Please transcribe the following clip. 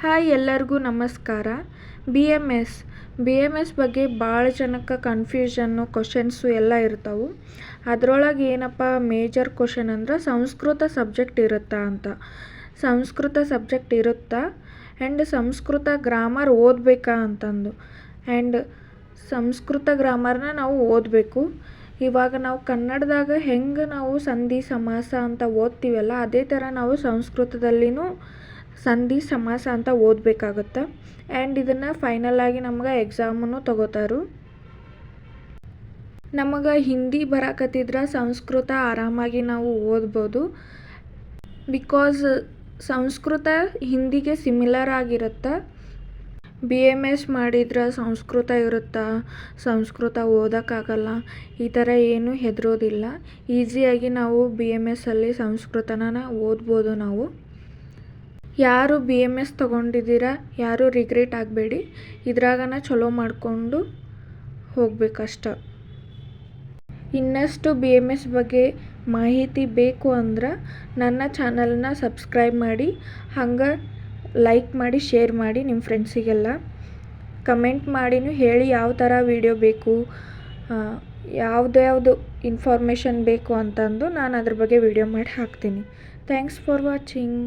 Hi ಎಲ್ಲರಿಗೂ ನಮಸ್ಕಾರ. B M S ಬಗ್ಗೆ ಭಾಳ ಜನಕ್ಕೆ ಕನ್ಫ್ಯೂಷನ್ನು ಕ್ವಶನ್ಸು ಎಲ್ಲ ಇರ್ತಾವೆ. ಅದರೊಳಗೆ ಏನಪ್ಪ ಮೇಜರ್ ಕ್ವಶನ್ ಅಂದ್ರೆ ಸಂಸ್ಕೃತ ಸಬ್ಜೆಕ್ಟ್ ಇರುತ್ತಾ ಅಂತ. ಸಂಸ್ಕೃತ ಸಬ್ಜೆಕ್ಟ್ ಇರುತ್ತಾ ಆ್ಯಂಡ್ ಸಂಸ್ಕೃತ ಗ್ರಾಮರ್ ಓದಬೇಕಾ ಅಂತಂದು. ಆ್ಯಂಡ್ ಸಂಸ್ಕೃತ ಗ್ರಾಮರ್ನ ನಾವು ಓದಬೇಕು. ಇವಾಗ ನಾವು ಕನ್ನಡದಾಗ ಹೆಂಗೆ ನಾವು ಸಂಧಿ ಸಮಾಸ ಅಂತ ಓದ್ತೀವಲ್ಲ, ಅದೇ ಥರ ನಾವು ಸಂಸ್ಕೃತದಲ್ಲಿನೂ ಸಂಧಿ ಸಮಾಸ ಅಂತ ಓದಬೇಕಾಗತ್ತೆ. ಆ್ಯಂಡ್ ಇದನ್ನು ಫೈನಲಾಗಿ ನಮ್ಗೆ ಎಕ್ಸಾಮನ್ನು ತಗೋತಾರು. ನಮಗೆ ಹಿಂದಿ ಬರಾಕತ್ತಿದ್ರೆ ಸಂಸ್ಕೃತ ಆರಾಮಾಗಿ ನಾವು ಓದ್ಬೋದು. ಬಿಕಾಸ್ ಸಂಸ್ಕೃತ ಹಿಂದಿಗೆ ಸಿಮಿಲರ್ ಆಗಿರುತ್ತೆ. ಬಿ ಎಮ್ ಎಸ್ ಮಾಡಿದ್ರೆ ಸಂಸ್ಕೃತ ಇರುತ್ತಾ, ಸಂಸ್ಕೃತ ಓದೋಕ್ಕಾಗಲ್ಲ, ಈ ಥರ ಏನೂ ಹೆದರೋದಿಲ್ಲ. ಈಸಿಯಾಗಿ ನಾವು ಬಿ ಎಮ್ ಎಸ್ಸಲ್ಲಿ ಸಂಸ್ಕೃತನ ಓದ್ಬೋದು ನಾವು. ಯಾರು ಬಿ ಎಮ್ ಎಸ್ ತೊಗೊಂಡಿದ್ದೀರಾ ಯಾರೂ ರಿಗ್ರೆಟ್ ಆಗಬೇಡಿ. ಇದ್ರಾಗನ ಚಲೋ ಮಾಡಿಕೊಂಡು ಹೋಗ್ಬೇಕಷ್ಟ. ಇನ್ನಷ್ಟು ಬಿ ಎಮ್ ಎಸ್ ಬಗ್ಗೆ ಮಾಹಿತಿ ಬೇಕು ಅಂದ್ರೆ ನನ್ನ ಚಾನಲ್ನ ಸಬ್ಸ್ಕ್ರೈಬ್ ಮಾಡಿ, ಹಂಗೆ ಲೈಕ್ ಮಾಡಿ, ಶೇರ್ ಮಾಡಿ ನಿಮ್ಮ ಫ್ರೆಂಡ್ಸಿಗೆಲ್ಲ. ಕಮೆಂಟ್ ಮಾಡಿನೂ ಹೇಳಿ ಯಾವ ಥರ ವಿಡಿಯೋ ಬೇಕು, ಯಾವುದು ಇನ್ಫಾರ್ಮೇಷನ್ ಬೇಕು ಅಂತಂದು ನಾನು ಅದ್ರ ಬಗ್ಗೆ ವಿಡಿಯೋ ಮಾಡಿ ಹಾಕ್ತೀನಿ. Thanks for watching.